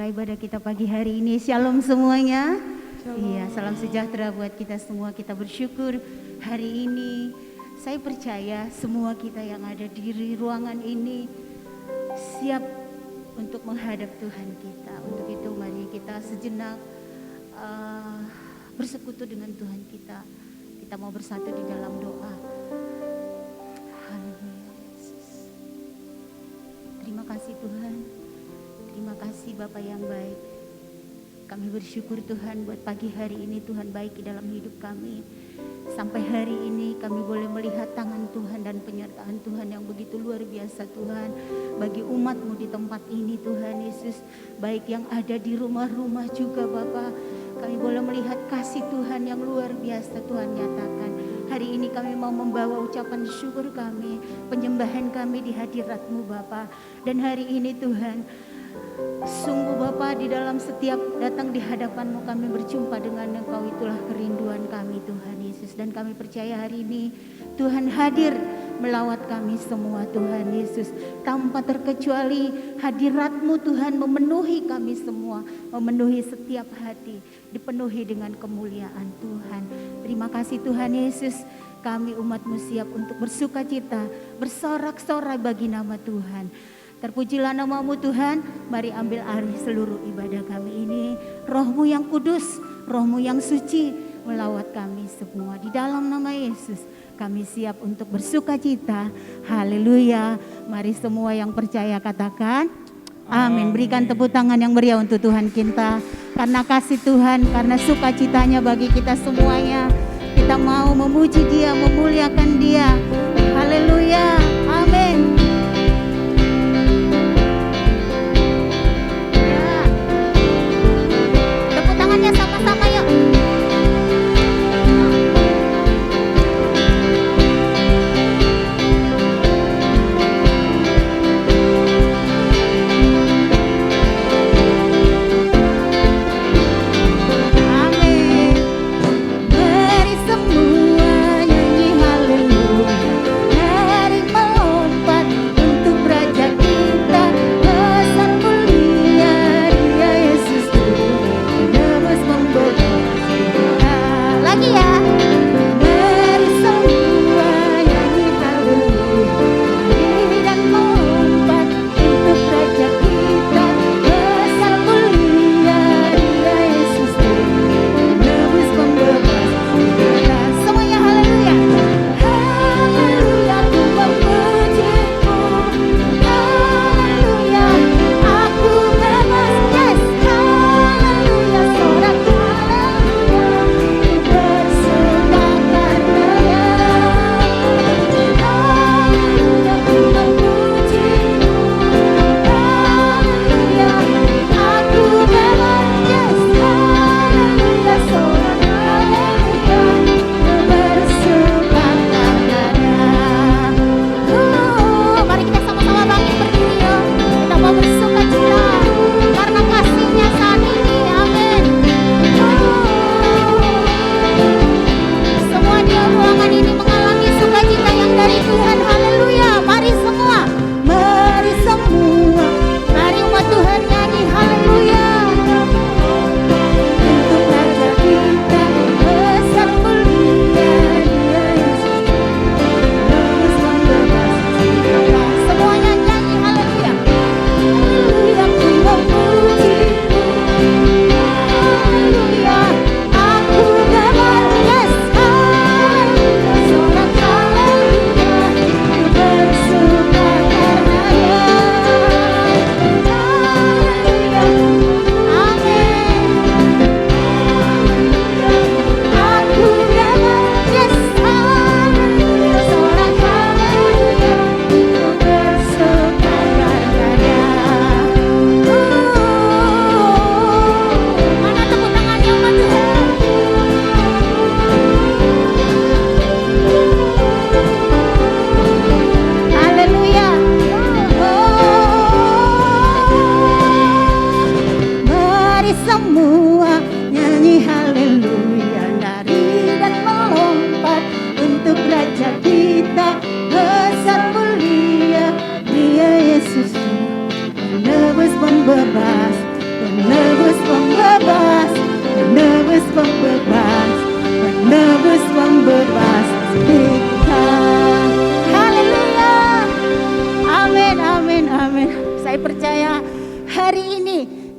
memulai ibadah kita pagi hari ini. Shalom semuanya. Iya, salam sejahtera buat kita semua. Kita bersyukur hari ini. Saya percaya semua kita yang ada di ruangan ini siap untuk menghadap Tuhan kita. Untuk itu mari kita sejenak bersekutu dengan Tuhan kita. Kita mau bersatu di dalam doa. Haleluya Yesus. Terima kasih Tuhan. Terima kasih Bapa yang baik. Kami bersyukur Tuhan buat pagi hari ini Tuhan baik di dalam hidup kami. Sampai hari ini kami boleh melihat tangan Tuhan dan penyertaan Tuhan yang begitu luar biasa Tuhan. Bagi umat-Mu di tempat ini Tuhan Yesus. Baik yang ada di rumah-rumah juga Bapa. Kami boleh melihat kasih Tuhan yang luar biasa Tuhan nyatakan. Hari ini kami mau membawa ucapan syukur kami. Penyembahan kami di hadirat-Mu Bapa. Dan hari ini Tuhan, sungguh Bapa di dalam setiap datang di hadapan-Mu kami berjumpa dengan Engkau, itulah kerinduan kami Tuhan Yesus. Dan kami percaya hari ini Tuhan hadir melawat kami semua Tuhan Yesus. Tanpa terkecuali hadirat-Mu Tuhan memenuhi kami semua. Memenuhi setiap hati. Dipenuhi dengan kemuliaan Tuhan. Terima kasih Tuhan Yesus. Kami umat-Mu siap untuk bersuka cita. Bersorak-sorai bagi nama Tuhan. Terpujilah nama-Mu Tuhan, mari ambil alih seluruh ibadah kami ini. Roh-Mu yang kudus, Roh-Mu yang suci melawat kami semua. Di dalam nama Yesus kami siap untuk bersuka cita. Haleluya. Mari semua yang percaya katakan amin. Berikan tepuk tangan yang meriah untuk Tuhan kita. Karena kasih Tuhan, karena sukacitanya bagi kita semuanya. Kita mau memuji Dia, memuliakan Dia. Haleluya. Amin. Sama-sama yuk. Amin. Mari semua nyanyi haleluya. Mari melompat untuk Raja kita. Besar mulia Dia Yesus menebus lagi ya. Mari semua nyanyi haleluya dan melompat untuk Raja kita. Besar mulia Dia Yesus menebus pembebas kita. Semuanya haleluya. Haleluya ku memuji-Mu. Haleluya aku bebas. Yes. Haleluya sorak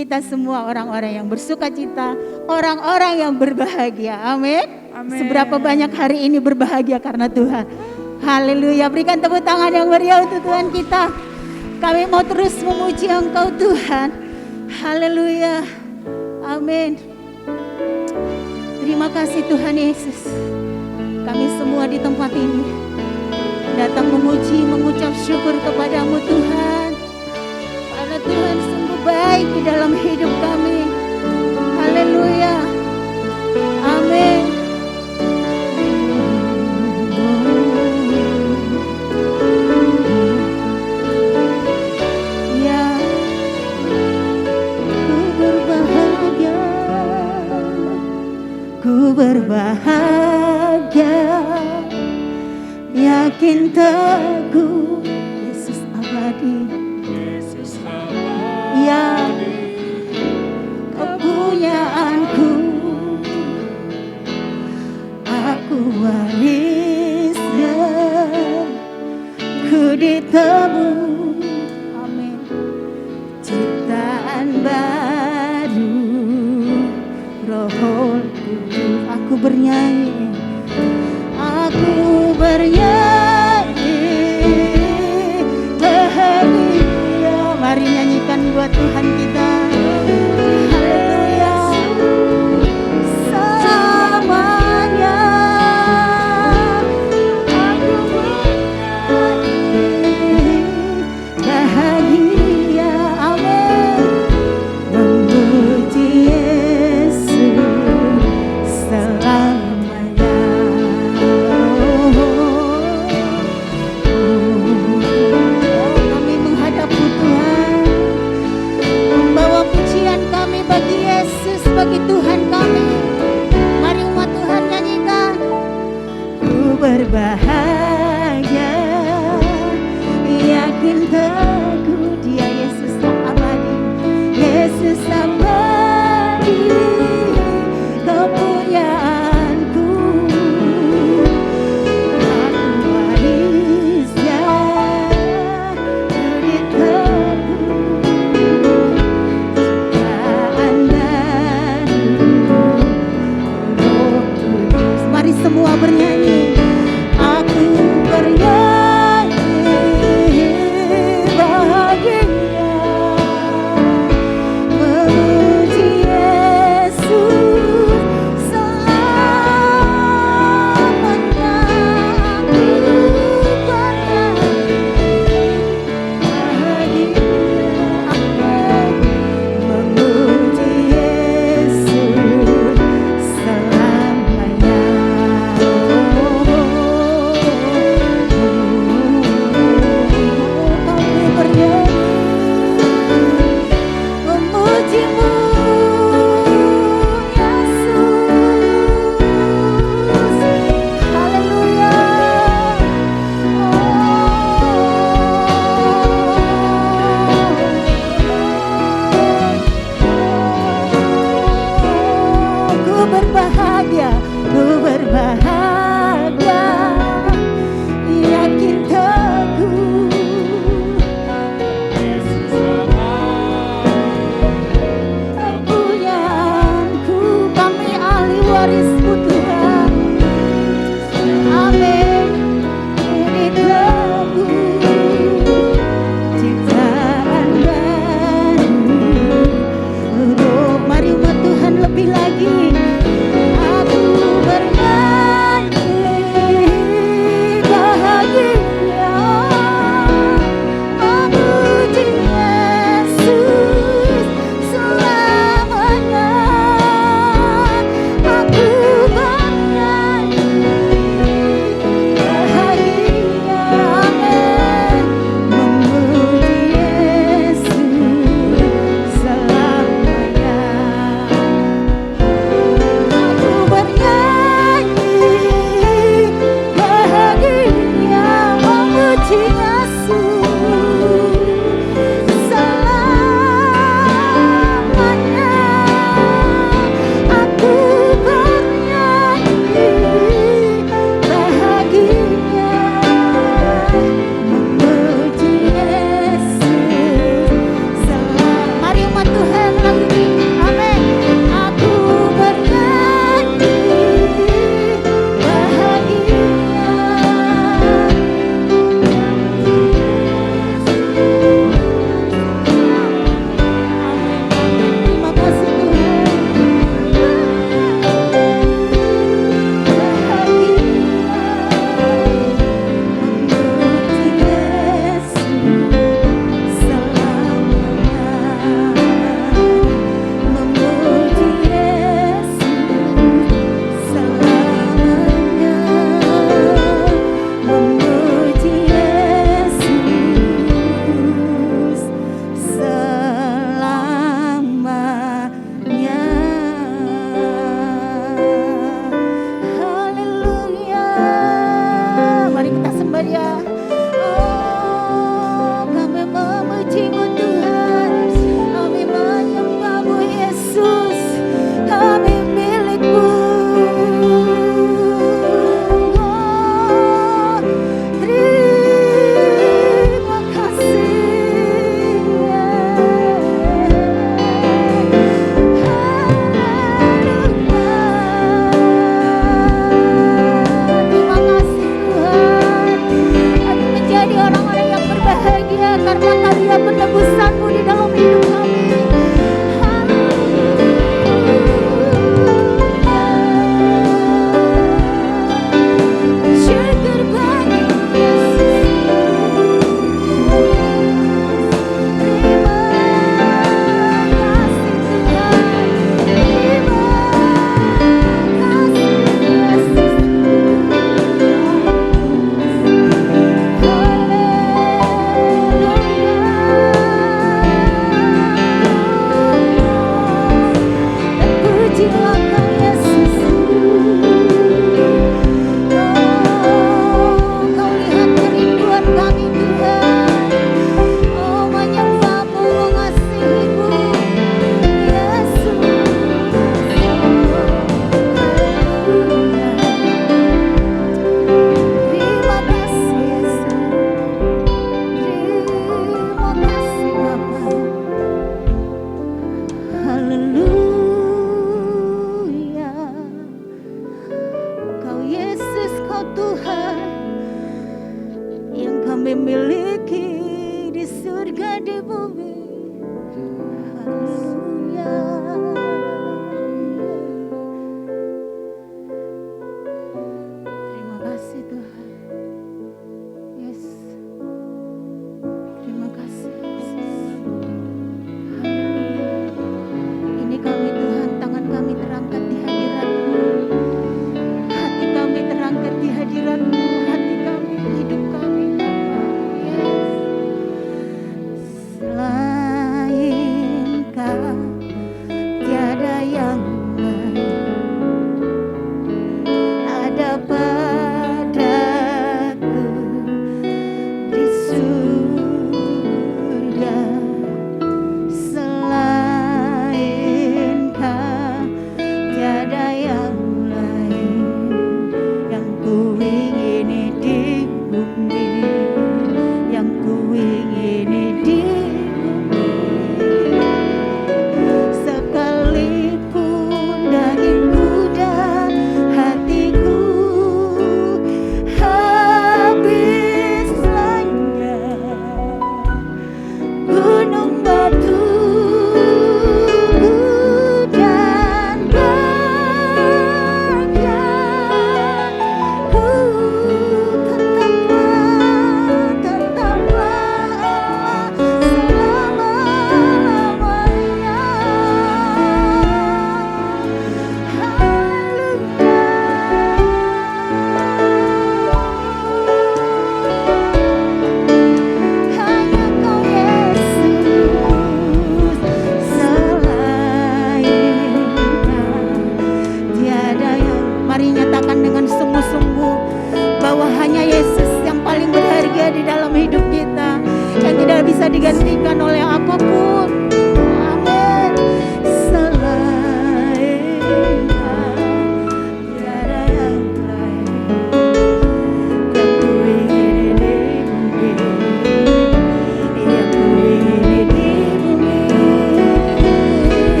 kita semua orang-orang yang bersuka cita, orang-orang yang berbahagia. Amin. Seberapa banyak hari ini berbahagia karena Tuhan. Haleluya. Berikan tepuk tangan yang meriah untuk Tuhan kita. Kami mau terus memuji Engkau Tuhan. Haleluya. Amin. Terima kasih Tuhan Yesus. Kami semua di tempat ini datang memuji, mengucap syukur kepadamu Tuhan. Karena Tuhan sungguh baik di dalam hidup kami. Haleluya. Amin. Ya, ku berbahagia, yakin teguh, Yesus abadi, ya kepunyaanku, aku warisnya, ku ditebus, amin, ciptaan baru, Roh Kudus. Aku bernyanyi, aku bernyanyi bahagia. Mari nyanyikan buat Tuhan kita. Haleluya. Selamanya aku bernyanyi bahagia. Amin. Memuji Yesus selamanya. Kami menghadap-Mu Tuhan, membawa pujian kami bagi Yesus, bagi Tuhan kami. Mari umat Tuhan nyanyikan. Ku berbahagia, yakin teguh, Dia Yesus yang abadi, Yesus abadi, kepunyaanku, aku warisnya, ku ditebus, ciptaan baru, Roh Kudus. Mari semua bernyanyi. Aku bernyanyi bahagia, memuji Yesus selamanya. Aku bernyanyi bahagia, memuji Yesus selamanya. Kami bernyanyi memuji-Mu Yesus. Haleluya. Ku berbahagia, yakin teguh, kepunyaanku, kami ahli waris-Mu Tuhan. Amin. Ku ditebus, ciptaan baru, Roh. Mari umat Tuhan lebih lagi. Aku bernyanyi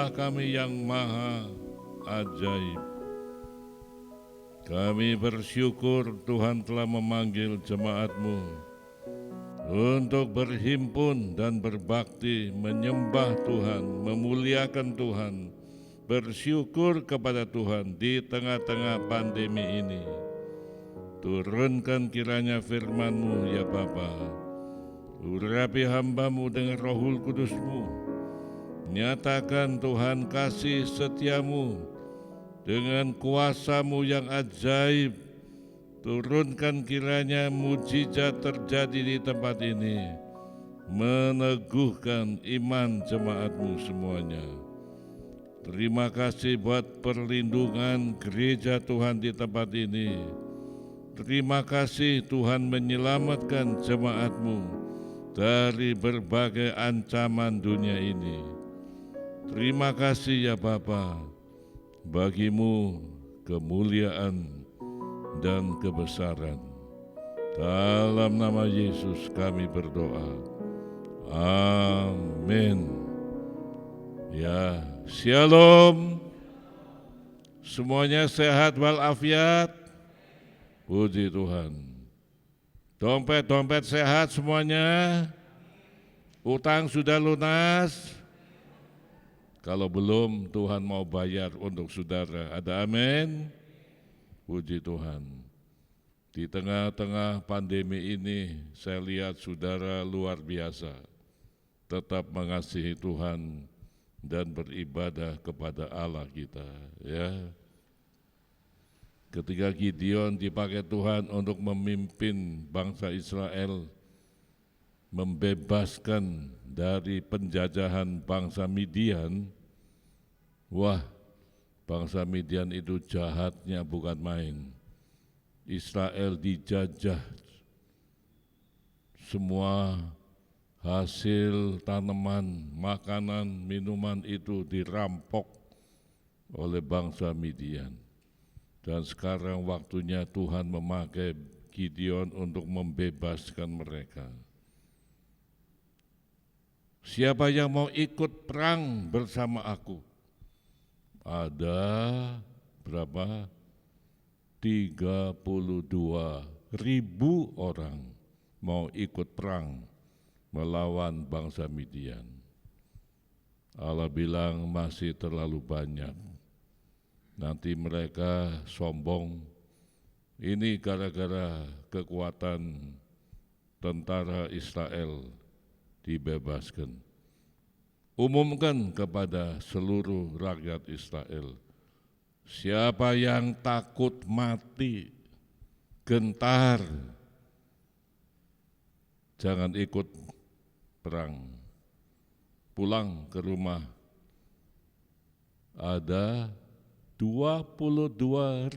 Allah kami yang maha ajaib. Kami bersyukur Tuhan telah memanggil jemaat-Mu untuk berhimpun dan berbakti, menyembah Tuhan, memuliakan Tuhan, bersyukur kepada Tuhan di tengah-tengah pandemi ini. Turunkan kiranya firman-Mu ya Bapa. Urapi hamba-Mu dengan Rohul Kudus-Mu. Nyatakan Tuhan kasih setia-Mu dengan kuasa-Mu yang ajaib. Turunkan kiranya mujizat terjadi di tempat ini, meneguhkan iman jemaat-Mu semuanya. Terima kasih buat perlindungan gereja Tuhan di tempat ini. Terima kasih Tuhan menyelamatkan jemaat-Mu dari berbagai ancaman dunia ini. Terima kasih ya Bapa. Bagi-Mu kemuliaan dan kebesaran. Dalam nama Yesus kami berdoa. Amin. Ya, shalom. Semuanya sehat walafiat. Puji Tuhan. Dompet-dompet sehat semuanya. Utang sudah lunas. Kalau belum, Tuhan mau bayar untuk saudara. Ada amin? Puji Tuhan. Di tengah-tengah pandemi ini, saya lihat saudara luar biasa. Tetap mengasihi Tuhan dan beribadah kepada Allah kita. Ya. Ketika Gideon dipakai Tuhan untuk memimpin bangsa Israel, membebaskan dari penjajahan bangsa Midian, wah, bangsa Midian itu jahatnya bukan main. Israel dijajah, semua hasil tanaman, makanan, minuman itu dirampok oleh bangsa Midian. Dan sekarang waktunya Tuhan memakai Gideon untuk membebaskan mereka. Siapa yang mau ikut perang bersama aku? Ada berapa? 32.000 orang mau ikut perang melawan bangsa Midian. Allah bilang masih terlalu banyak. Nanti mereka sombong. Ini gara-gara kekuatan tentara Israel dibebaskan. Umumkan kepada seluruh rakyat Israel, siapa yang takut mati, gentar, jangan ikut perang. Pulang ke rumah. Ada 22.000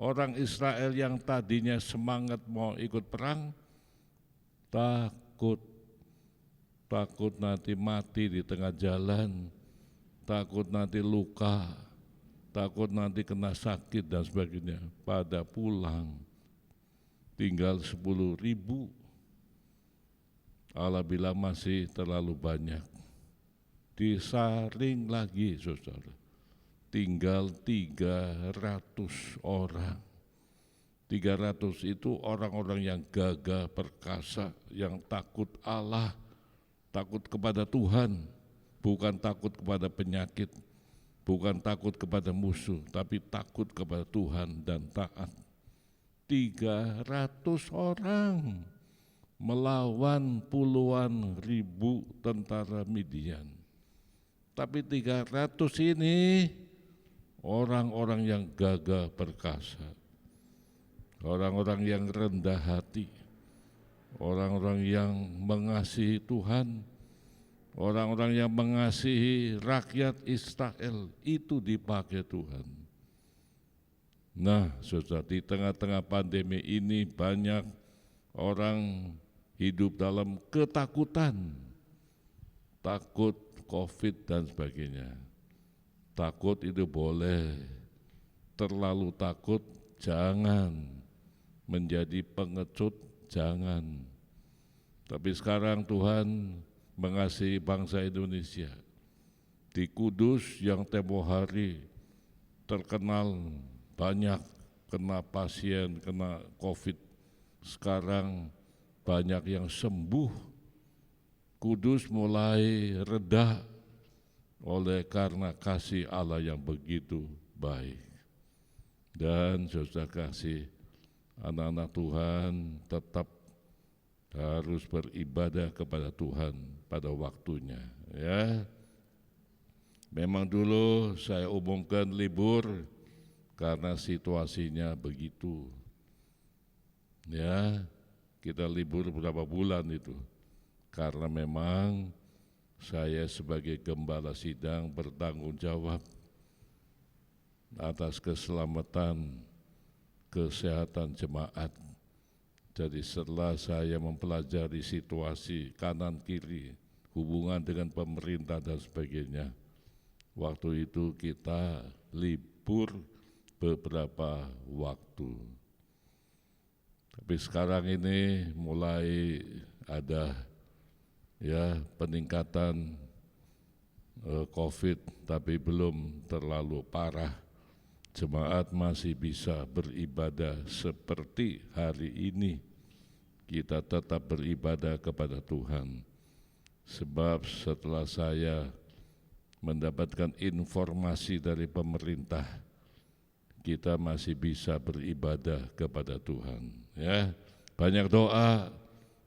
orang Israel yang tadinya semangat mau ikut perang, takut nanti mati di tengah jalan, takut nanti luka, takut nanti kena sakit dan sebagainya. Pada pulang, tinggal 10.000. Allah bilang masih terlalu banyak. Disaring lagi, saudara. Tinggal 300 orang. 300 itu orang-orang yang gagah perkasa, yang takut Allah, takut kepada Tuhan, bukan takut kepada penyakit, bukan takut kepada musuh, tapi takut kepada Tuhan dan taat. 300 orang melawan puluhan ribu tentara Midian. Tapi 300 ini orang-orang yang gagah perkasa, orang-orang yang rendah hati, orang-orang yang mengasihi Tuhan, orang-orang yang mengasihi rakyat Israel, itu dipakai Tuhan. Nah, saudara, di tengah-tengah pandemi ini banyak orang hidup dalam ketakutan, takut COVID dan sebagainya. Takut itu boleh, terlalu takut jangan, menjadi pengecut jangan. Tapi sekarang Tuhan mengasihi bangsa Indonesia. di Kudus yang tempo hari terkenal banyak kena pasien, kena COVID, sekarang banyak yang sembuh. Kudus mulai reda oleh karena kasih Allah yang begitu baik. Dan saudara kasih, anak-anak Tuhan tetap harus beribadah kepada Tuhan pada waktunya, ya. Memang dulu saya umumkan libur karena situasinya begitu. Ya, kita libur berapa bulan itu. Karena memang saya sebagai gembala sidang bertanggung jawab atas keselamatan, kesehatan jemaat. Jadi setelah saya mempelajari situasi kanan kiri, hubungan dengan pemerintah dan sebagainya, waktu itu kita libur beberapa waktu. Tapi sekarang ini mulai ada ya peningkatan COVID, tapi belum terlalu parah. Jemaat masih bisa beribadah seperti hari ini. Kita tetap beribadah kepada Tuhan. Sebab setelah saya mendapatkan informasi dari pemerintah, kita masih bisa beribadah kepada Tuhan. Ya, banyak doa.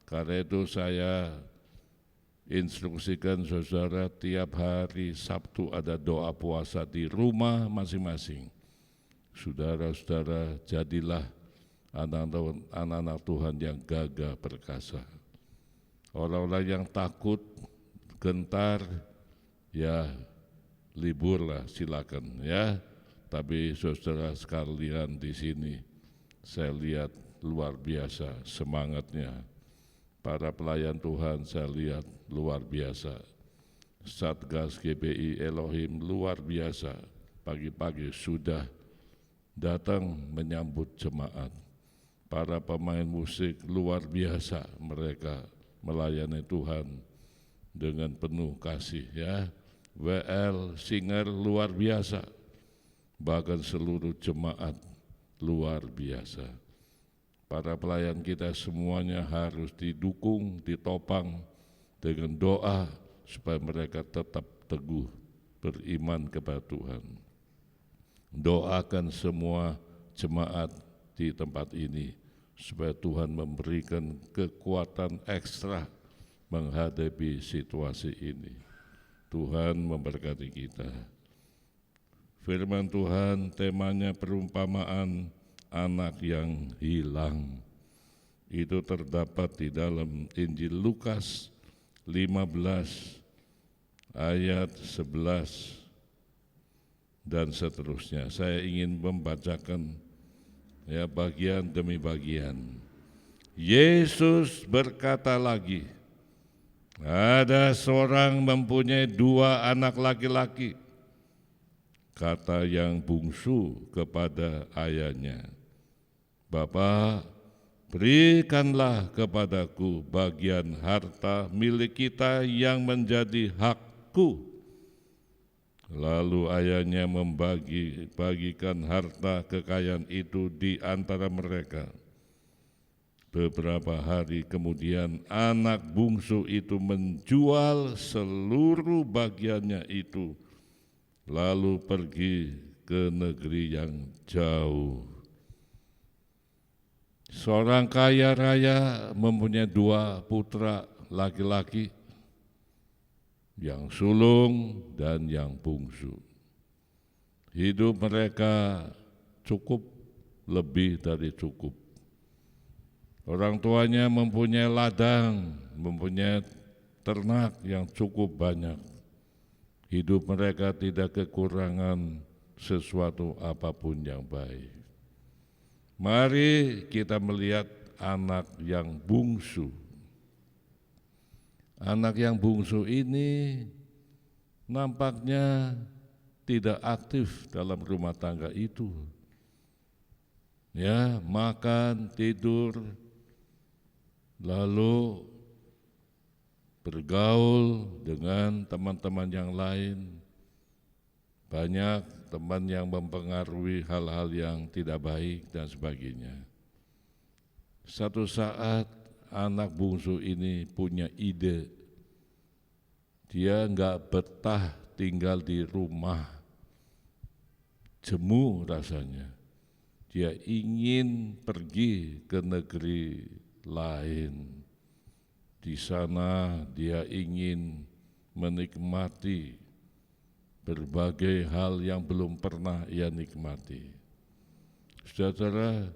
Karena itu saya instruksikan saudara tiap hari Sabtu ada doa puasa di rumah masing-masing. Saudara-saudara, jadilah anak-anak Tuhan yang gagah perkasa. Orang-orang yang takut, gentar, ya liburlah silakan ya. Tapi saudara sekalian di sini saya lihat luar biasa semangatnya. Para pelayan Tuhan saya lihat luar biasa. Satgas GBI Elohim luar biasa. Pagi-pagi sudah datang menyambut jemaat. Para pemain musik luar biasa, mereka melayani Tuhan dengan penuh kasih ya. WL Singer luar biasa, bahkan seluruh jemaat luar biasa. Para pelayan kita semuanya harus didukung, ditopang dengan doa supaya mereka tetap teguh beriman kepada Tuhan. Doakan semua jemaat di tempat ini supaya Tuhan memberikan kekuatan ekstra menghadapi situasi ini. Tuhan memberkati kita. Firman Tuhan temanya perumpamaan anak yang hilang. Itu terdapat di dalam Injil Lukas 15 ayat 11 dan seterusnya. Saya ingin membacakan ya bagian demi bagian. Yesus berkata lagi, ada seorang mempunyai 2 anak laki-laki. Kata yang bungsu kepada ayahnya, Bapa, berikanlah kepadaku bagian harta milik kita yang menjadi hakku. Lalu ayahnya membagikan harta kekayaan itu di antara mereka. Beberapa hari kemudian anak bungsu itu menjual seluruh bagiannya itu, lalu pergi ke negeri yang jauh. Seorang kaya raya mempunyai 2 putra laki-laki, yang sulung dan yang bungsu. Hidup mereka cukup, lebih dari cukup. Orang tuanya mempunyai ladang, mempunyai ternak yang cukup banyak. Hidup mereka tidak kekurangan sesuatu apapun yang baik. Mari kita melihat anak yang bungsu. Anak yang bungsu ini nampaknya tidak aktif dalam rumah tangga itu. Ya, makan, tidur, lalu bergaul dengan teman-teman yang lain, banyak teman yang mempengaruhi hal-hal yang tidak baik dan sebagainya. Satu saat anak bungsu ini punya ide, dia nggak betah tinggal di rumah, jemu rasanya. Dia ingin pergi ke negeri lain. Di sana dia ingin menikmati berbagai hal yang belum pernah ia nikmati. Saudara,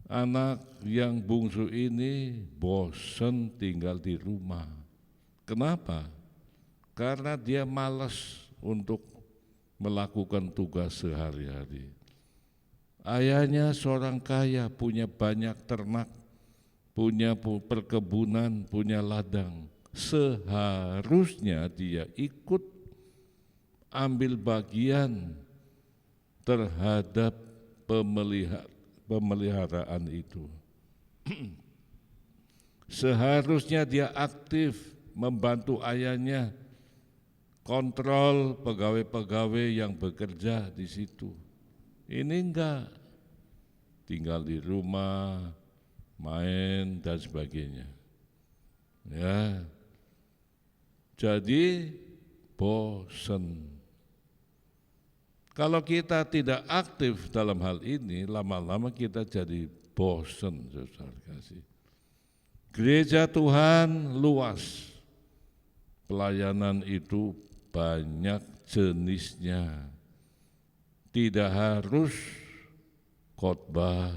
anak yang bungsu ini bosan tinggal di rumah. Kenapa? Karena dia malas untuk melakukan tugas sehari-hari. Ayahnya seorang kaya, punya banyak ternak, punya perkebunan, punya ladang. Seharusnya dia ikut ambil bagian terhadap pemeliharaan itu. Seharusnya dia aktif membantu ayahnya kontrol pegawai-pegawai yang bekerja di situ. Ini enggak, tinggal di rumah, main dan sebagainya. Ya, jadi bosan. Kalau kita tidak aktif dalam hal ini, lama-lama kita jadi bosan, saudara kasih. Gereja Tuhan luas, pelayanan itu banyak jenisnya. Tidak harus khotbah,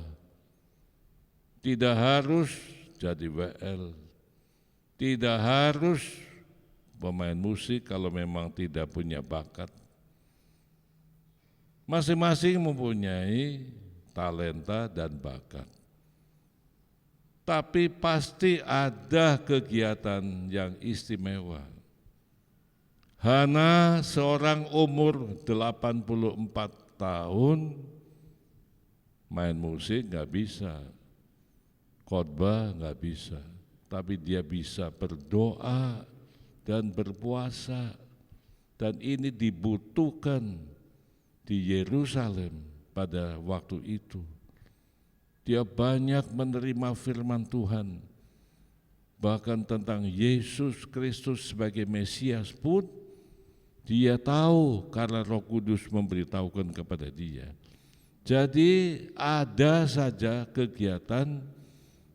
tidak harus jadi WL, tidak harus pemain musik kalau memang tidak punya bakat. Masing-masing mempunyai talenta dan bakat. Tapi pasti ada kegiatan yang istimewa. Hana seorang umur 84 tahun main musik nggak bisa, khotbah nggak bisa, tapi dia bisa berdoa dan berpuasa, dan ini dibutuhkan di Yerusalem pada waktu itu. Dia banyak menerima firman Tuhan, bahkan tentang Yesus Kristus sebagai Mesias pun dia tahu karena Roh Kudus memberitahukan kepada dia. Jadi ada saja kegiatan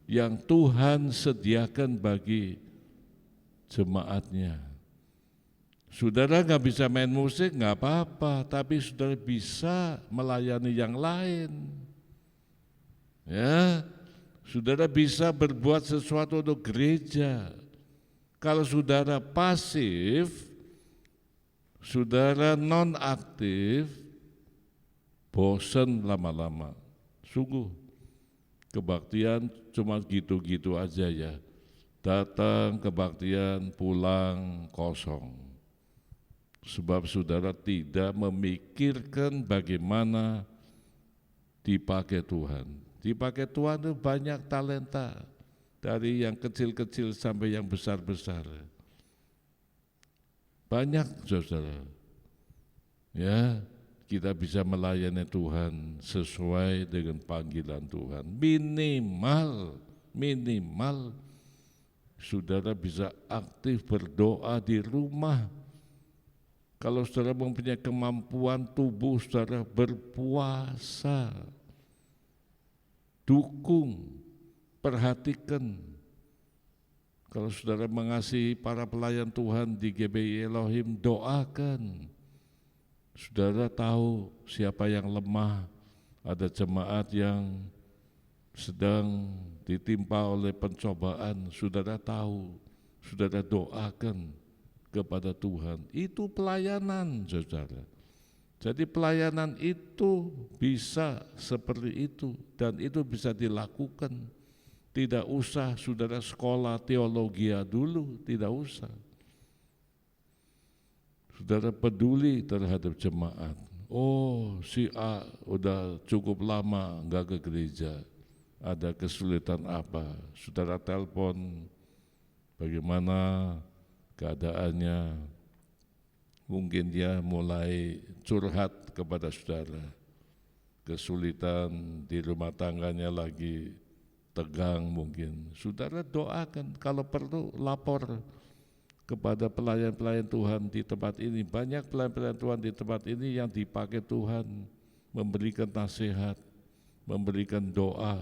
yang Tuhan sediakan bagi jemaatnya. Saudara nggak bisa main musik nggak apa-apa, tapi saudara bisa melayani yang lain. Ya, saudara bisa berbuat sesuatu untuk gereja. Kalau saudara pasif, saudara non-aktif, bosan lama-lama. Sungguh, kebaktian cuma gitu-gitu aja ya. Datang kebaktian, pulang kosong. Sebab saudara tidak memikirkan bagaimana dipakai Tuhan. Dipakai Tuhan itu banyak talenta, dari yang kecil-kecil sampai yang besar-besar. Banyak saudara, ya kita bisa melayani Tuhan sesuai dengan panggilan Tuhan. Minimal saudara bisa aktif berdoa di rumah. Kalau saudara mempunyai kemampuan tubuh saudara berpuasa, dukung, perhatikan. Kalau saudara mengasihi para pelayan Tuhan di GBI Elohim, doakan. Saudara tahu siapa yang lemah, ada jemaat yang sedang ditimpa oleh pencobaan, saudara tahu, saudara doakan kepada Tuhan. Itu pelayanan, saudara. Jadi pelayanan itu bisa seperti itu, dan itu bisa dilakukan. Tidak usah saudara sekolah teologi dulu, tidak usah. Saudara peduli terhadap jemaat. Oh, si A udah cukup lama enggak ke gereja, ada kesulitan apa? Saudara telepon, bagaimana keadaannya? Mungkin dia mulai curhat kepada saudara, kesulitan di rumah tangganya lagi tegang mungkin. Saudara doakan, kalau perlu lapor kepada pelayan-pelayan Tuhan di tempat ini. Banyak pelayan-pelayan Tuhan di tempat ini yang dipakai Tuhan memberikan nasihat, memberikan doa.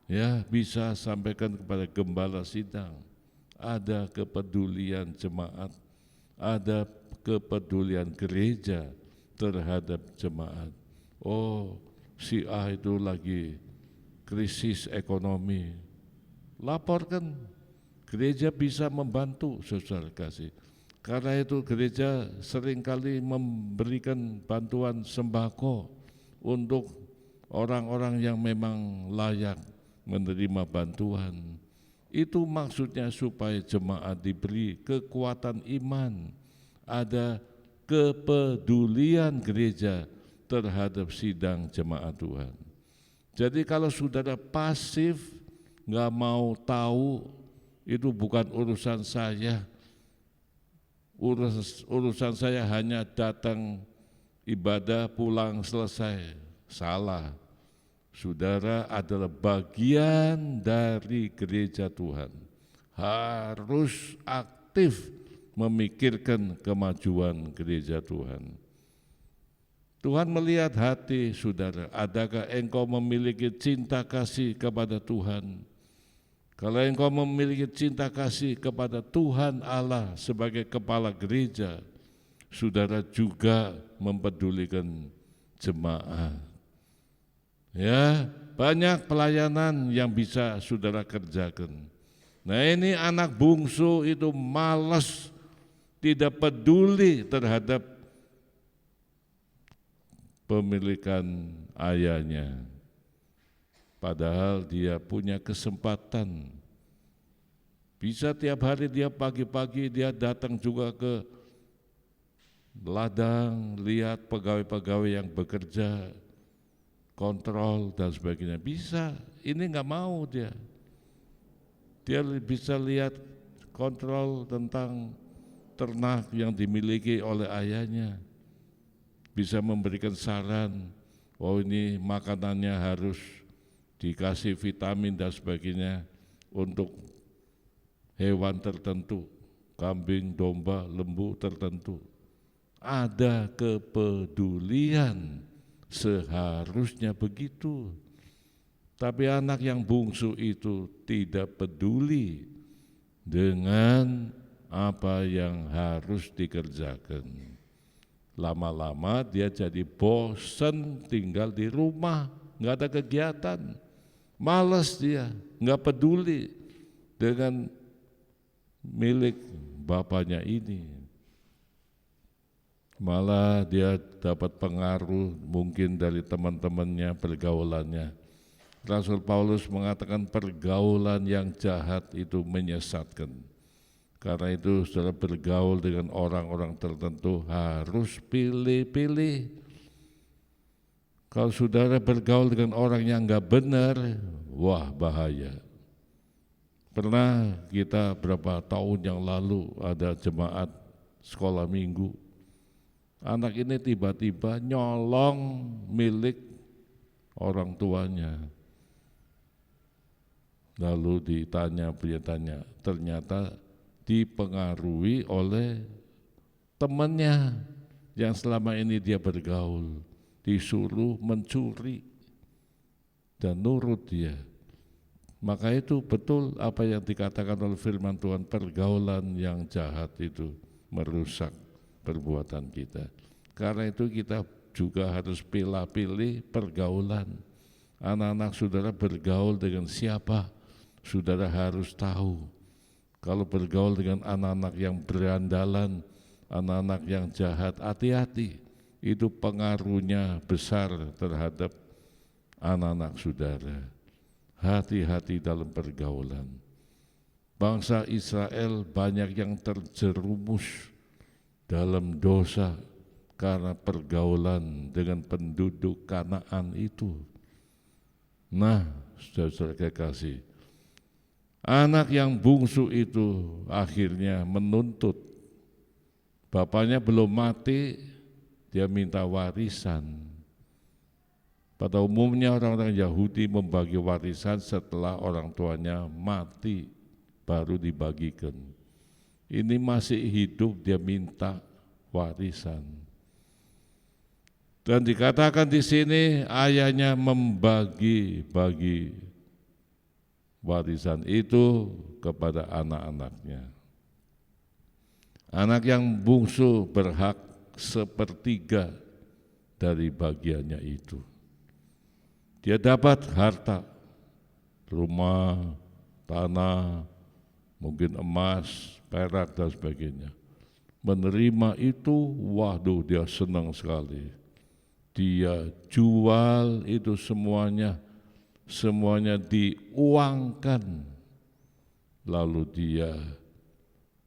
Ya, bisa sampaikan kepada gembala sidang. Ada kepedulian jemaat, ada kepedulian gereja terhadap jemaat. Oh, si A itu lagi krisis ekonomi. Laporkan, gereja bisa membantu, saudara kasih. Karena itu gereja seringkali memberikan bantuan sembako untuk orang-orang yang memang layak menerima bantuan. Itu maksudnya supaya jemaat diberi kekuatan iman, ada kepedulian gereja terhadap sidang jemaat Tuhan. Jadi kalau saudara pasif, nggak mau tahu, itu bukan urusan saya. Urusan saya hanya datang ibadah pulang selesai. Salah. Saudara adalah bagian dari gereja Tuhan. Harus aktif memikirkan kemajuan gereja Tuhan. Tuhan melihat hati saudara. Adakah engkau memiliki cinta kasih kepada Tuhan? Kalau engkau memiliki cinta kasih kepada Tuhan Allah sebagai kepala gereja, saudara juga mempedulikan jemaat. Ya, banyak pelayanan yang bisa saudara kerjakan. Nah, ini anak bungsu itu malas, tidak peduli terhadap pemilikan ayahnya. Padahal dia punya kesempatan. Bisa tiap hari dia pagi-pagi dia datang juga ke ladang, lihat pegawai-pegawai yang bekerja, kontrol dan sebagainya. Bisa, ini nggak mau dia. Dia bisa lihat kontrol tentang ternak yang dimiliki oleh ayahnya. Bisa memberikan saran, oh ini makanannya harus dikasih vitamin dan sebagainya untuk hewan tertentu, kambing, domba, lembu tertentu. Ada kepedulian, seharusnya begitu. Tapi anak yang bungsu itu tidak peduli dengan apa yang harus dikerjakan. Lama-lama dia jadi bosan tinggal di rumah, nggak ada kegiatan, malas dia, nggak peduli dengan milik bapaknya ini. Malah dia dapat pengaruh mungkin dari teman-temannya, pergaulannya. Rasul Paulus mengatakan pergaulan yang jahat itu menyesatkan. Karena itu saudara bergaul dengan orang-orang tertentu harus pilih-pilih. Kalau saudara bergaul dengan orang yang enggak benar, wah bahaya. Pernah kita berapa tahun yang lalu ada jemaat sekolah minggu. Anak ini tiba-tiba nyolong milik orang tuanya. Lalu ditanya, ternyata dipengaruhi oleh temannya yang selama ini dia bergaul, disuruh mencuri dan nurut dia. Maka itu betul apa yang dikatakan oleh firman Tuhan, pergaulan yang jahat itu merusak perbuatan kita. Karena itu kita juga harus pilih-pilih pergaulan. Anak-anak saudara bergaul dengan siapa? Saudara harus tahu. Kalau bergaul dengan anak-anak yang berandalan, anak-anak yang jahat, hati-hati. Itu pengaruhnya besar terhadap anak-anak saudara. Hati-hati dalam pergaulan. Bangsa Israel banyak yang terjerumus dalam dosa karena pergaulan dengan penduduk Kanaan itu. Nah, saudara kekasih, anak yang bungsu itu akhirnya menuntut Bapaknya belum mati, dia minta warisan. Pada umumnya orang-orang Yahudi membagi warisan setelah orang tuanya mati, baru dibagikan. Ini masih hidup, dia minta warisan. Dan dikatakan di sini ayahnya membagi-bagi warisan itu kepada anak-anaknya. Anak yang bungsu berhak sepertiga dari bagiannya itu. Dia dapat harta, rumah, tanah, mungkin emas, perak dan sebagainya. Menerima itu, waduh dia senang sekali. Dia jual itu semuanya diuangkan. Lalu dia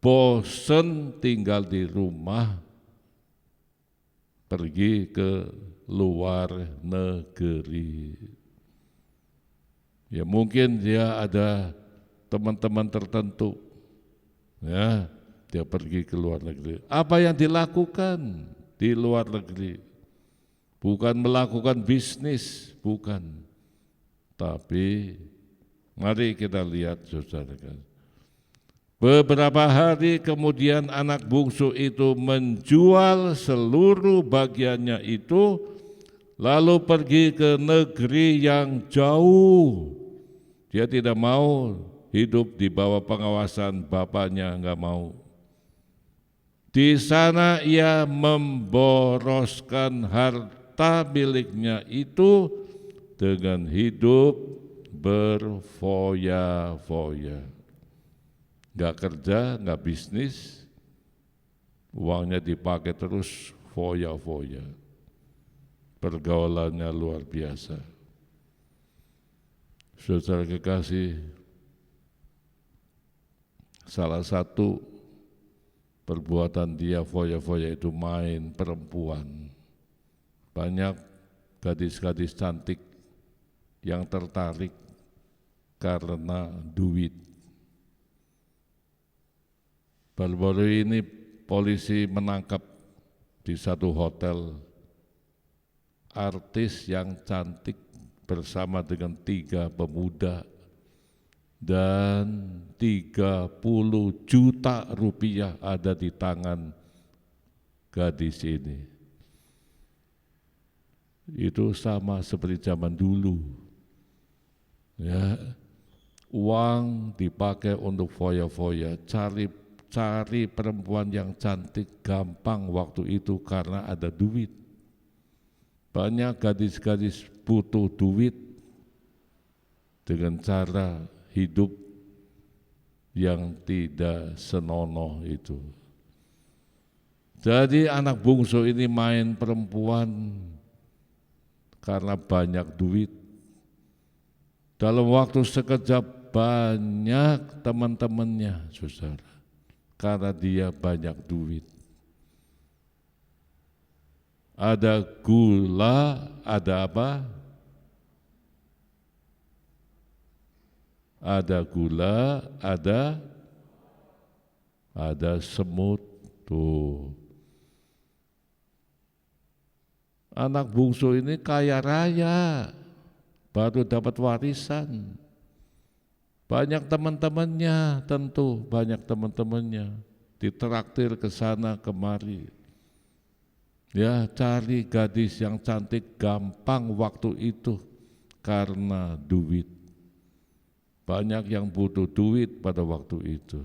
bosan tinggal di rumah, pergi ke luar negeri. Ya mungkin dia ada teman-teman tertentu, ya dia pergi ke luar negeri. Apa yang dilakukan di luar negeri? Bukan melakukan bisnis, bukan. Tapi mari kita lihat saudara. Beberapa hari kemudian anak bungsu itu menjual seluruh bagiannya itu, lalu pergi ke negeri yang jauh. Dia tidak mau hidup di bawah pengawasan bapaknya, enggak mau. Di sana ia memboroskan harta miliknya itu dengan hidup berfoya-foya. Enggak kerja, enggak bisnis, uangnya dipakai terus foya-foya. Pergaulannya luar biasa. Saudara kekasih, salah satu perbuatan dia foya-foya itu main perempuan. Banyak gadis-gadis cantik yang tertarik karena duit. Baru-baru ini polisi menangkap di satu hotel artis yang cantik bersama dengan 3 pemuda dan 30 juta rupiah ada di tangan gadis ini. Itu sama seperti zaman dulu. Ya, uang dipakai untuk foya-foya, cari perempuan yang cantik gampang waktu itu karena ada duit. Banyak gadis-gadis butuh duit dengan cara hidup yang tidak senonoh itu. Jadi anak bungsu ini main perempuan karena banyak duit. Dalam waktu sekejap banyak teman-temannya, saudara. Karena dia banyak duit. Ada gula, ada apa? Ada gula, ada semut. Tuh. Anak bungsu ini kaya raya, baru dapat warisan. Banyak teman-temannya, tentu banyak teman-temannya ditraktir ke sana kemari. Ya, cari gadis yang cantik gampang waktu itu karena duit. Banyak yang butuh duit pada waktu itu.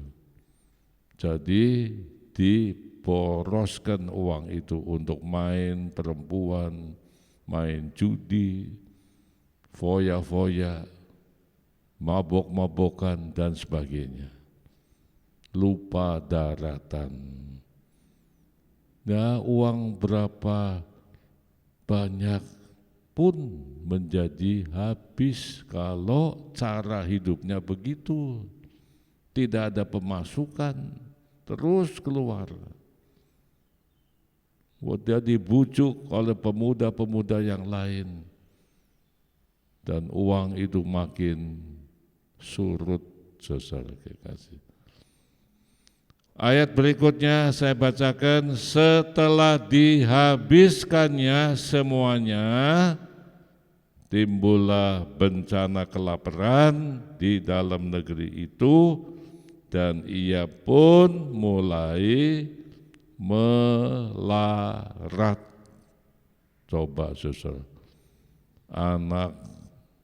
Jadi diboroskan uang itu untuk main perempuan, main judi, foya-foya, mabok-mabokan dan sebagainya. Lupa daratan. Nah, uang berapa banyak pun menjadi habis kalau cara hidupnya begitu. Tidak ada pemasukan, terus keluar. Dia dibujuk oleh pemuda-pemuda yang lain. Dan uang itu makin surut, saudara kekasih. Ayat berikutnya saya bacakan, setelah dihabiskannya semuanya, timbullah bencana kelaparan di dalam negeri itu, dan ia pun mulai melarat. Coba saudara, anak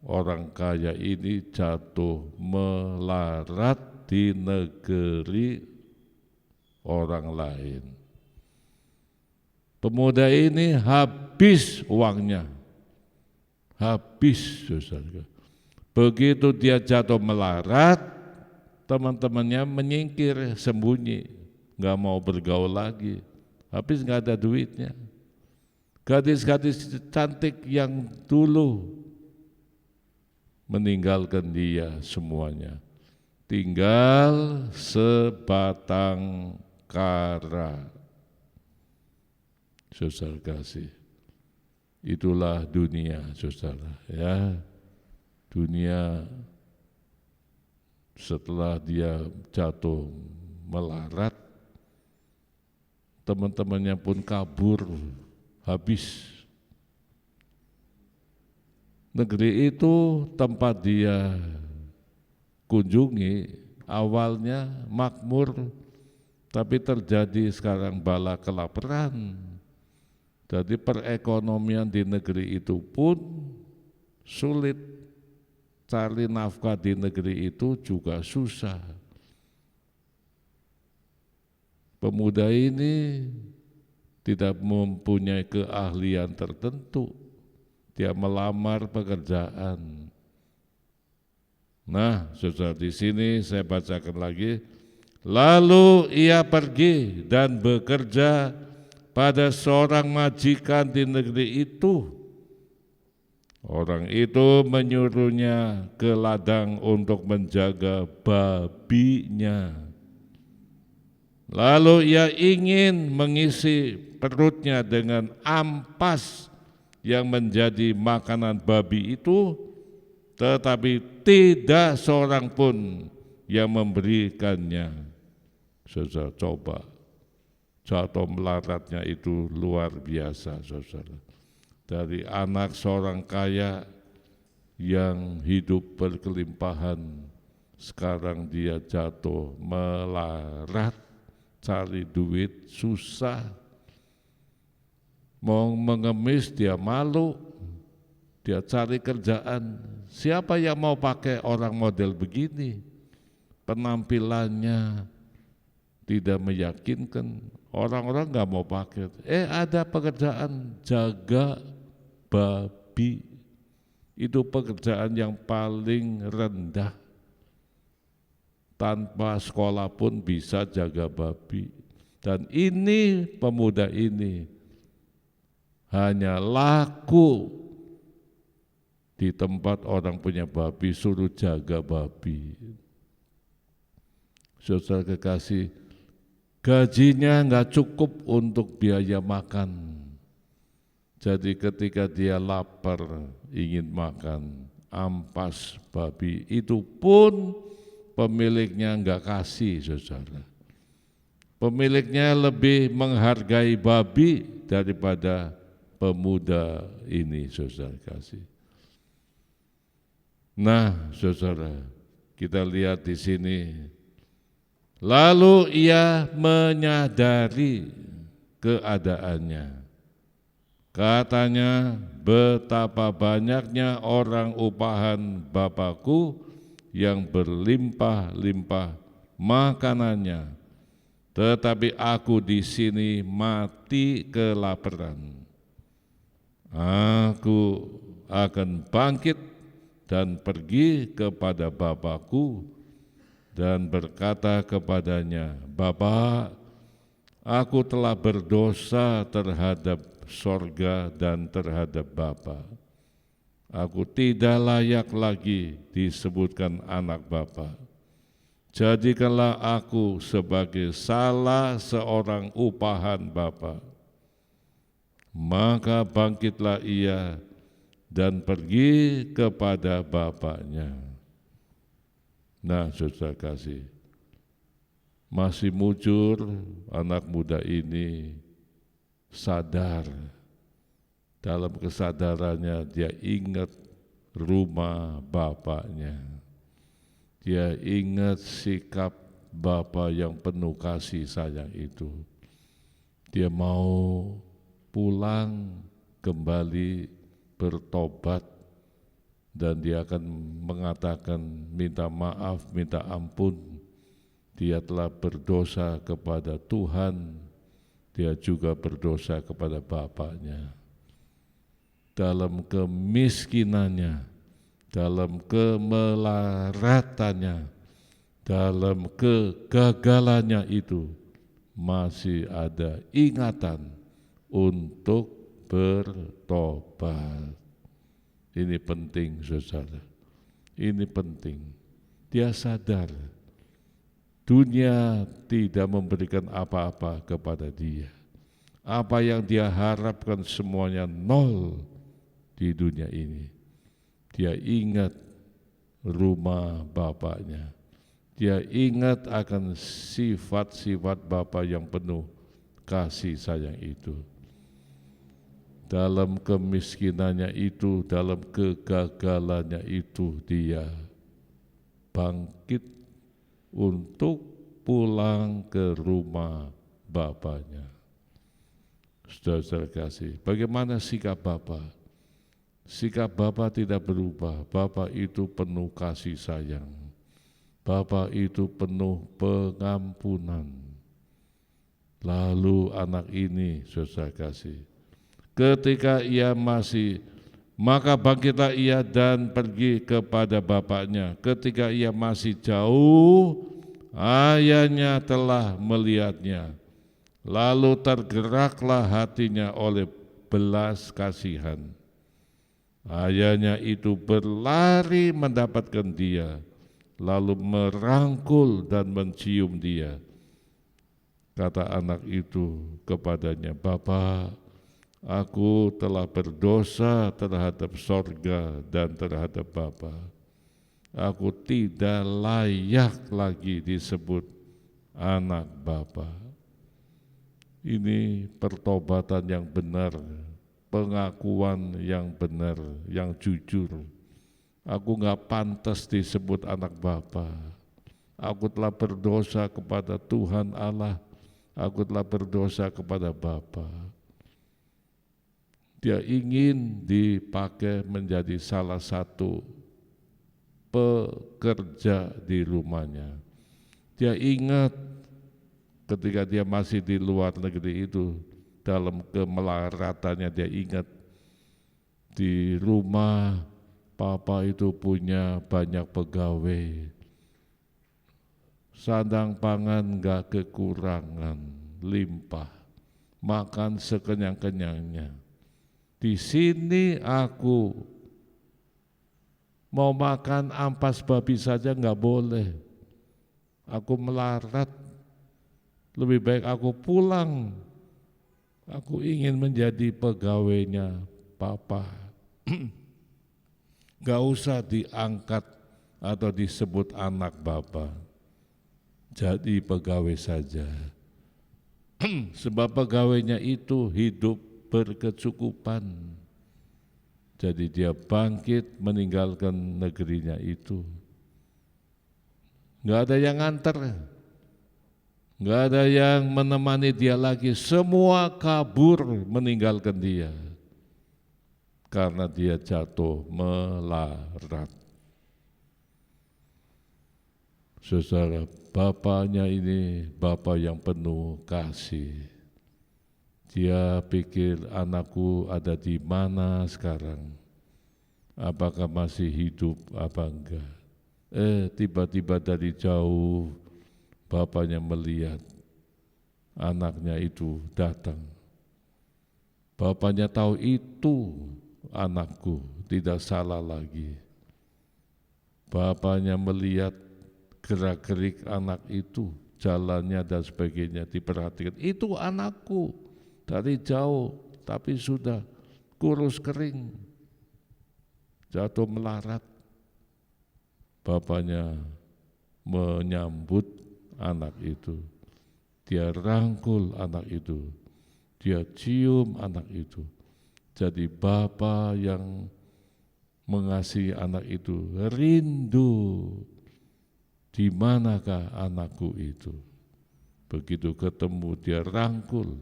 orang kaya ini jatuh melarat di negeri orang lain. Pemuda ini habis uangnya, habis saudara. Begitu dia jatuh melarat, teman-temannya menyingkir, sembunyi, nggak mau bergaul lagi, habis nggak ada duitnya. Gadis-gadis cantik yang dulu meninggalkan dia semuanya, tinggal sebatang kara. Saudara kasih, itulah dunia saudara ya. Dunia setelah dia jatuh melarat, teman-temannya pun kabur, habis. Negeri itu tempat dia kunjungi awalnya makmur, tapi terjadi sekarang bala kelaparan. Jadi perekonomian di negeri itu pun sulit, cari nafkah di negeri itu juga susah. Pemuda ini tidak mempunyai keahlian tertentu, dia melamar pekerjaan. Nah, saudara, di sini saya bacakan lagi. Lalu ia pergi dan bekerja pada seorang majikan di negeri itu. Orang itu menyuruhnya ke ladang untuk menjaga babinya. Lalu ia ingin mengisi perutnya dengan ampas yang menjadi makanan babi itu, tetapi tidak seorang pun yang memberikannya. Saudara, coba, jatuh melaratnya itu luar biasa saudara. Dari anak seorang kaya yang hidup berkelimpahan, sekarang dia jatuh melarat, cari duit susah, mau mengemis dia malu, dia cari kerjaan. Siapa yang mau pakai orang model begini? Penampilannya tidak meyakinkan, orang-orang nggak mau pakai. Ada pekerjaan jaga babi, itu pekerjaan yang paling rendah. Tanpa sekolah pun bisa jaga babi. Dan ini pemuda ini hanya laku di tempat orang punya babi, suruh jaga babi. Saudara kekasih, gajinya nggak cukup untuk biaya makan. Jadi ketika dia lapar ingin makan ampas babi, itu pun pemiliknya nggak kasih saudara. Pemiliknya lebih menghargai babi daripada pemuda ini saudara kasih. Nah saudara, kita lihat di sini. Lalu ia menyadari keadaannya. Katanya, betapa banyaknya orang upahan Bapakku yang berlimpah-limpah makanannya, tetapi aku di sini mati kelaparan. Aku akan bangkit dan pergi kepada Bapakku dan berkata kepadanya, Bapa, aku telah berdosa terhadap sorga dan terhadap Bapa. Aku tidak layak lagi disebutkan anak Bapa. Jadikanlah aku sebagai salah seorang upahan Bapa. Maka bangkitlah ia dan pergi kepada bapaknya. Nah, saudara kasih, masih mujur, anak muda ini sadar. Dalam kesadarannya dia ingat rumah bapaknya. Dia ingat sikap Bapa yang penuh kasih sayang itu. Dia mau pulang kembali bertobat, dan dia akan mengatakan minta maaf, minta ampun. Dia telah berdosa kepada Tuhan, dia juga berdosa kepada bapaknya. Dalam kemiskinannya, dalam kemelaratannya, dalam kegagalannya itu masih ada ingatan untuk bertobat. Ini penting, saudara. Ini penting. Dia sadar dunia tidak memberikan apa-apa kepada dia. Apa yang dia harapkan semuanya nol di dunia ini. Dia ingat rumah bapaknya. Dia ingat akan sifat-sifat Bapa yang penuh kasih sayang itu. Dalam kemiskinannya itu, dalam kegagalannya itu, dia bangkit untuk pulang ke rumah bapaknya. Saudara-saudara kasih, bagaimana sikap Bapa? Sikap Bapa tidak berubah. Bapa itu penuh kasih sayang. Bapa itu penuh pengampunan. Lalu anak ini, saudara kasih, ketika ia maka bangkitlah ia dan pergi kepada bapaknya. Ketika ia masih jauh, ayahnya telah melihatnya. Lalu tergeraklah hatinya oleh belas kasihan. Ayahnya itu berlari mendapatkan dia, lalu merangkul dan mencium dia. Kata anak itu kepadanya, "Bapa, aku telah berdosa terhadap sorga dan terhadap Bapa. Aku tidak layak lagi disebut anak Bapa." Ini pertobatan yang benar, pengakuan yang benar, yang jujur. Aku gak pantas disebut anak Bapa. Aku telah berdosa kepada Tuhan Allah. Aku telah berdosa kepada Bapa. Dia ingin dipakai menjadi salah satu pekerja di rumahnya. Dia ingat ketika dia masih di luar negeri itu, dalam kemelaratannya dia ingat di rumah Papa itu punya banyak pegawai, sandang pangan gak kekurangan, limpah, makan sekenyang-kenyangnya. Di sini aku mau makan ampas babi saja gak boleh. Aku melarat, lebih baik aku pulang. Aku ingin menjadi pegawainya Papa. Gak usah diangkat atau disebut anak Bapa. Jadi pegawai saja. Sebab pegawainya itu hidup berkecukupan. Jadi dia bangkit meninggalkan negerinya itu. Gak ada yang nganter, gak ada yang menemani dia lagi. Semua kabur meninggalkan dia. Karena dia jatuh melarat. Saudara, bapaknya ini Bapa yang penuh kasih. Dia pikir anakku ada di mana sekarang, apakah masih hidup apa enggak. Tiba-tiba dari jauh bapaknya melihat anaknya itu datang. Bapaknya tahu itu anakku, tidak salah lagi. Bapaknya melihat gerak-gerik anak itu, jalannya dan sebagainya, diperhatikan. Itu anakku dari jauh, tapi sudah kurus kering, jatuh melarat. Bapaknya menyambut anak itu, dia rangkul anak itu, dia cium anak itu. Jadi Bapa yang mengasihi anak itu rindu, di manakah anakku itu? Begitu ketemu dia rangkul,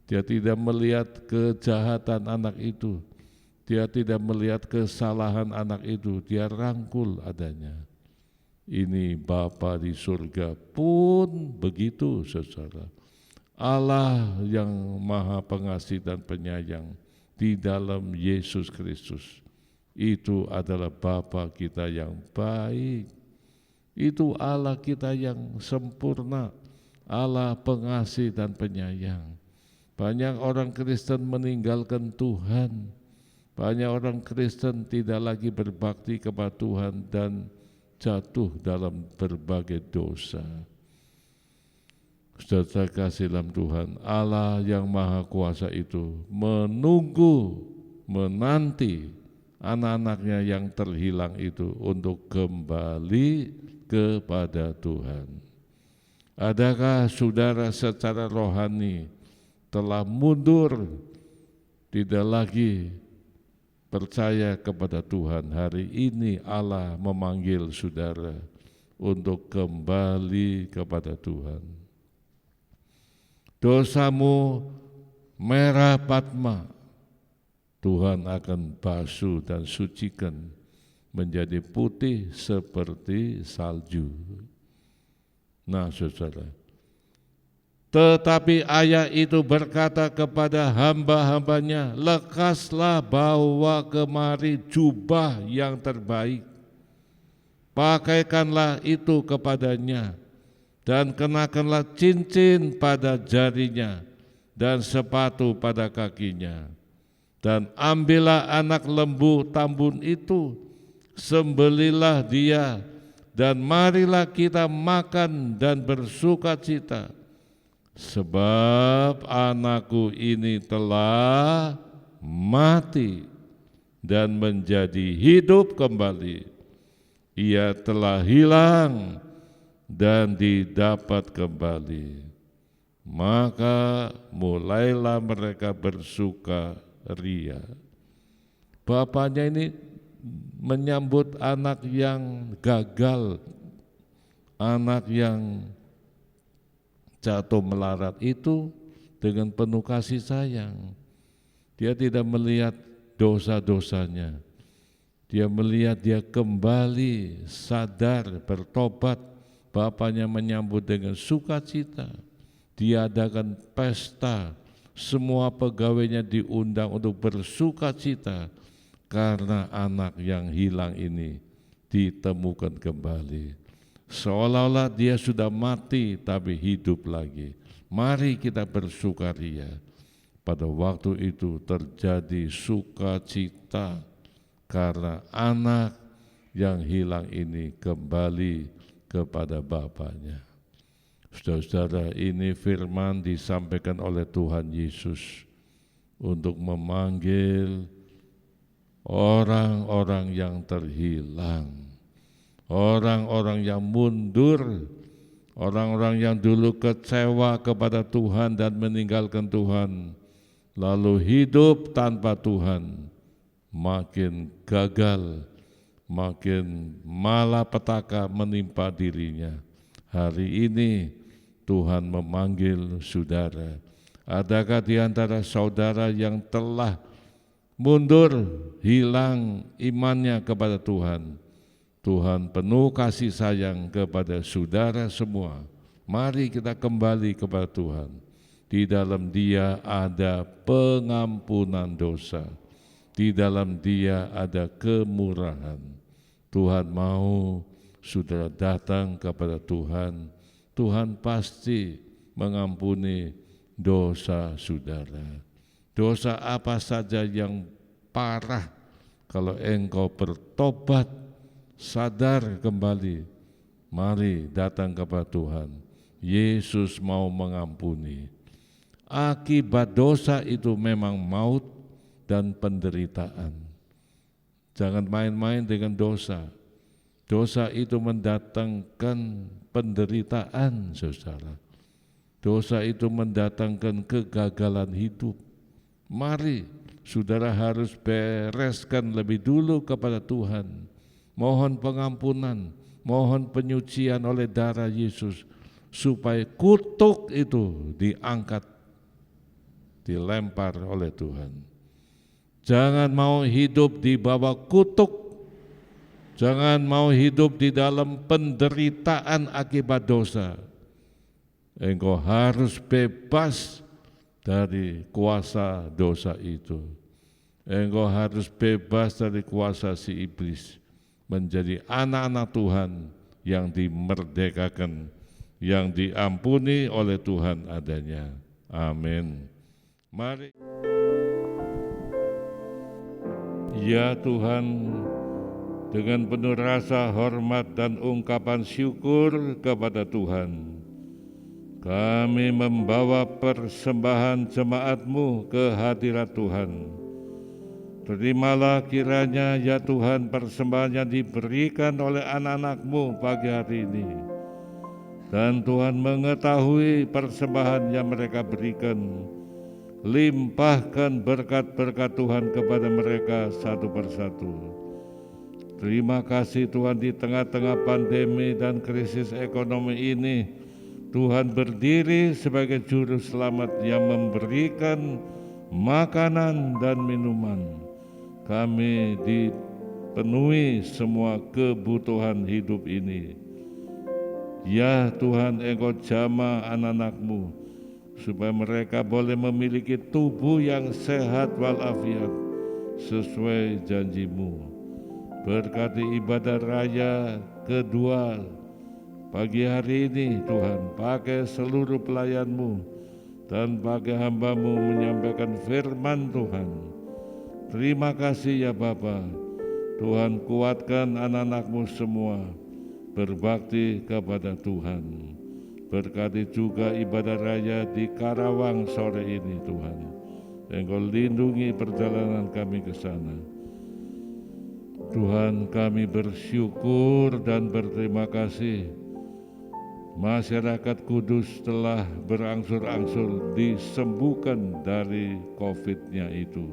dia tidak melihat kejahatan anak itu, dia tidak melihat kesalahan anak itu, dia rangkul adanya. Ini Bapa di surga pun begitu, saudara. Allah yang Maha Pengasih dan Penyayang di dalam Yesus Kristus, itu adalah Bapa kita yang baik. Itu Allah kita yang sempurna, Allah pengasih dan penyayang. Banyak orang Kristen meninggalkan Tuhan, banyak orang Kristen tidak lagi berbakti kepada Tuhan dan jatuh dalam berbagai dosa. Saudara kasih dalam Tuhan, Allah yang Maha Kuasa itu menunggu, menanti anak-anaknya yang terhilang itu untuk kembali kepada Tuhan. Adakah saudara secara rohani telah mundur, tidak lagi percaya kepada Tuhan? Hari ini Allah memanggil saudara untuk kembali kepada Tuhan. Dosamu merah Patma, Tuhan akan basuh dan sucikan menjadi putih seperti salju. Nah saudara, tetapi ayah itu berkata kepada hamba-hambanya, lekaslah bawa kemari jubah yang terbaik, pakaikanlah itu kepadanya, dan kenakanlah cincin pada jarinya dan sepatu pada kakinya. Dan ambillah anak lembu tambun itu, sembelilah dia, dan marilah kita makan dan bersukacita. Sebab anakku ini telah mati dan menjadi hidup kembali. Ia telah hilang dan didapat kembali. Maka mulailah mereka bersukaria. Bapaknya ini menyambut anak yang gagal, anak yang jatuh melarat itu dengan penuh kasih sayang. Dia tidak melihat dosa-dosanya, dia melihat dia kembali sadar, bertobat. Bapaknya menyambut dengan sukacita, diadakan pesta, semua pegawainya diundang untuk bersukacita karena anak yang hilang ini ditemukan kembali. Seolah-olah dia sudah mati tapi hidup lagi. Mari kita bersukaria. Pada waktu itu terjadi sukacita karena anak yang hilang ini kembali kepada bapaknya. Saudara-saudara, ini firman disampaikan oleh Tuhan Yesus untuk memanggil orang-orang yang terhilang, orang-orang yang mundur, orang-orang yang dulu kecewa kepada Tuhan dan meninggalkan Tuhan, lalu hidup tanpa Tuhan, makin gagal, makin malapetaka menimpa dirinya. Hari ini Tuhan memanggil saudara. Adakah di antara saudara yang telah mundur, hilang imannya kepada Tuhan? Tuhan penuh kasih sayang kepada saudara semua. Mari kita kembali kepada Tuhan. Di dalam Dia ada pengampunan dosa. Di dalam Dia ada kemurahan. Tuhan mau saudara datang kepada Tuhan. Tuhan pasti mengampuni dosa saudara. Dosa apa saja yang parah, kalau engkau bertobat, sadar kembali, mari datang kepada Tuhan. Yesus mau mengampuni. Akibat dosa itu memang maut dan penderitaan. Jangan main-main dengan dosa. Dosa itu mendatangkan penderitaan, saudara. Dosa itu mendatangkan kegagalan hidup. Mari, saudara harus bereskan lebih dulu kepada Tuhan. Mohon pengampunan, mohon penyucian oleh darah Yesus, supaya kutuk itu diangkat, dilempar oleh Tuhan. Jangan mau hidup di bawah kutuk. Jangan mau hidup di dalam penderitaan akibat dosa. Engkau harus bebas dari kuasa dosa itu. Engkau harus bebas dari kuasa si iblis. Menjadi anak-anak Tuhan yang dimerdekakan, yang diampuni oleh Tuhan adanya. Amin. Mari. Ya Tuhan, dengan penuh rasa hormat dan ungkapan syukur kepada Tuhan, kami membawa persembahan jemaat-Mu ke hadirat Tuhan. Terimalah kiranya ya Tuhan persembahan yang diberikan oleh anak-anak-Mu pagi hari ini. Dan Tuhan mengetahui persembahan yang mereka berikan. Limpahkan berkat-berkat Tuhan kepada mereka satu persatu. Terima kasih Tuhan, di tengah-tengah pandemi dan krisis ekonomi ini, Tuhan berdiri sebagai juru selamat yang memberikan makanan dan minuman. Kami dipenuhi semua kebutuhan hidup ini. Ya Tuhan, Engkau jamah anak-anak-Mu, supaya mereka boleh memiliki tubuh yang sehat walafiat sesuai janji-Mu. Berkati ibadah raya kedua pagi hari ini Tuhan, pakai seluruh pelayan-Mu dan pakai hamba-Mu menyampaikan firman Tuhan. Terima kasih ya Bapa. Tuhan, kuatkan anak-anak-Mu semua berbakti kepada Tuhan. Berkati juga ibadah raya di Karawang sore ini Tuhan. Engkau lindungi perjalanan kami ke sana. Tuhan, kami bersyukur dan berterima kasih. Masyarakat Kudus telah berangsur-angsur disembuhkan dari COVID-nya itu.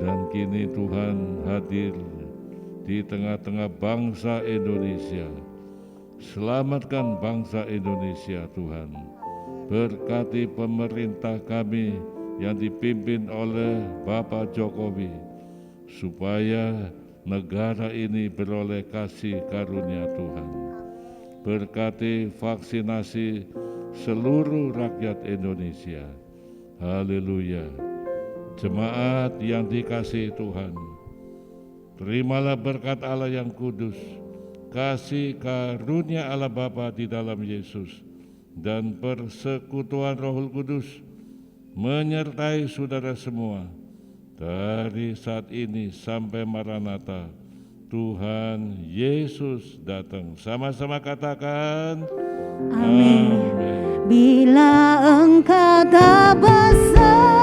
Dan kini Tuhan hadir di tengah-tengah bangsa Indonesia. Selamatkan bangsa Indonesia Tuhan. Berkati pemerintah kami yang dipimpin oleh Bapak Jokowi, supaya negara ini beroleh kasih karunia Tuhan. Berkati vaksinasi seluruh rakyat Indonesia. Haleluya. Jemaat yang dikasihi Tuhan, terimalah berkat Allah yang kudus, kasih karunia Allah Bapa di dalam Yesus, dan persekutuan Roh Kudus menyertai saudara semua dari saat ini sampai Maranatha. Tuhan Yesus datang. Sama-sama katakan Amin. Amin. Bila Engkau tak besar